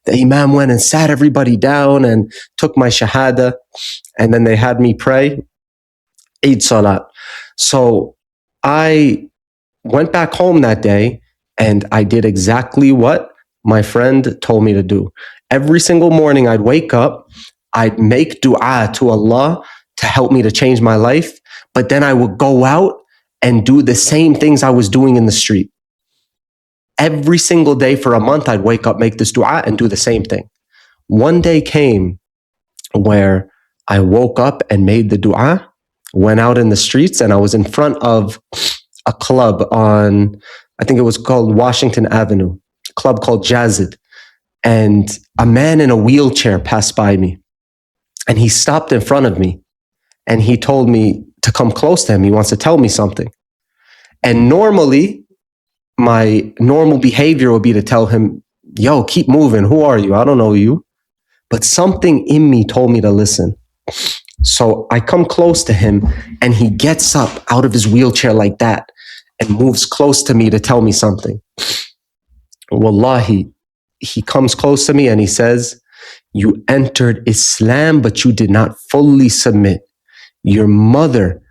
the imam went and sat everybody down and took my shahada. And then they had me pray Eid Salat. So I went back home that day and I did exactly what my friend told me to do. Every single morning I'd wake up, I'd make dua to Allah to help me to change my life, but then I would go out and do the same things I was doing in the street. Every single day for a month, I'd wake up, make this dua, and do the same thing. One day came where I woke up and made the dua, went out in the streets, and I was in front of a club on, I think it was called Washington Avenue, a club called Jazid. And a man in a wheelchair passed by me. And he stopped in front of me. And he told me to come close to him. He wants to tell me something. And normally, my normal behavior would be to tell him, yo, keep moving. Who are you? I don't know you. But something in me told me to listen. So I come close to him and he gets up out of his wheelchair like that and moves close to me to tell me something. Wallahi, he comes close to me and he says, you entered Islam, but you did not fully submit. Your mother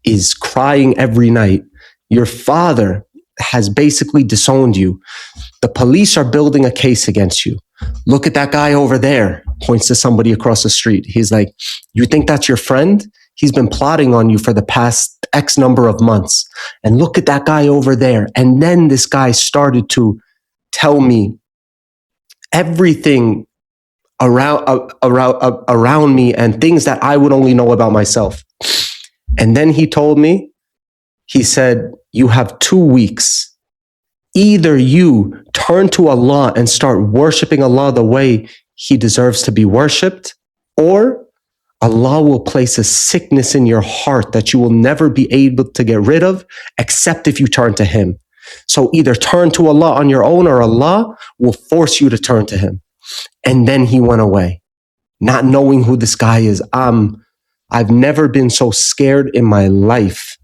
is crying every night. Your father has basically disowned you. The police are building a case against you. Look at that guy over there, points to somebody across the street. He's like, you think that's your friend? He's been plotting on you for the past X number of months. And look at that guy over there. And then this guy started to tell me everything around me and things that I would only know about myself. And then he told me, he said, you have 2 weeks. Either you turn to Allah and start worshiping Allah the way He deserves to be worshipped, or Allah will place a sickness in your heart that you will never be able to get rid of except if you turn to Him. So either turn to Allah on your own or Allah will force you to turn to Him. And then he went away, not knowing who this guy is. I've never been so scared in my life.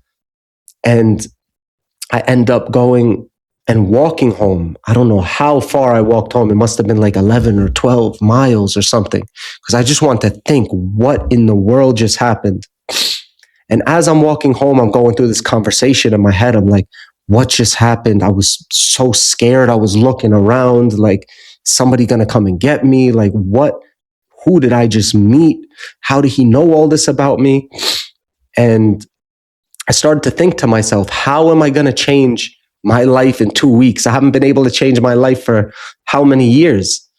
And I end up going and walking home. I don't know how far I walked home. It must have been like 11 or 12 miles or something, because I just want to think, what in the world just happened? And as I'm walking home, I'm going through this conversation in my head. I'm like, what just happened? I was so scared. I was looking around like, somebody gonna come and get me? Like, what? Who did I just meet? How did he know all this about me? And I started to think to myself, how am I gonna change my life in 2 weeks? I haven't been able to change my life for how many years?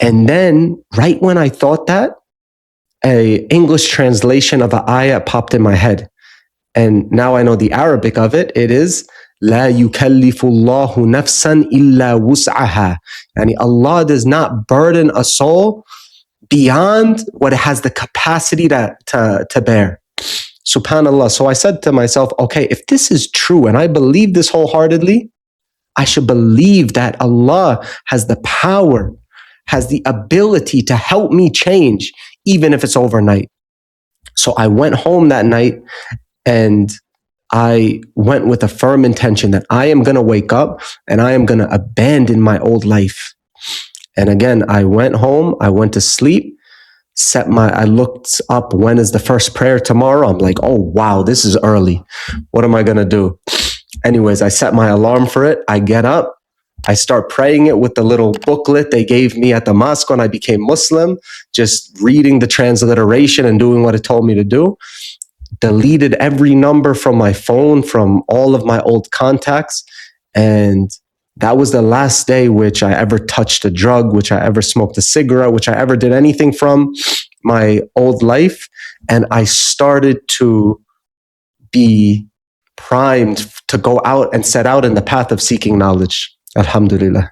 And then right when I thought that, a English translation of an ayah popped in my head. And now I know the Arabic of it. It is, لا يكلف الله نفسا إلا وسعها. Yani Allah does not burden a soul beyond what it has the capacity to bear. Subhanallah. So I said to myself, okay, if this is true and I believe this wholeheartedly, I should believe that Allah has the power, has the ability to help me change, even if it's overnight. So I went home that night and I went with a firm intention that I am going to wake up and I am going to abandon my old life. And again, I went home, I went to sleep, I looked up, when is the first prayer tomorrow? I'm like, oh, wow, this is early. What am I going to do? Anyways, I set my alarm for it. I get up, I start praying it with the little booklet they gave me at the mosque when I became Muslim, just reading the transliteration and doing what it told me to do. Deleted every number from my phone, from all of my old contacts. And that was the last day which I ever touched a drug, which I ever smoked a cigarette, which I ever did anything from my old life. And I started to be primed to go out and set out in the path of seeking knowledge. Alhamdulillah.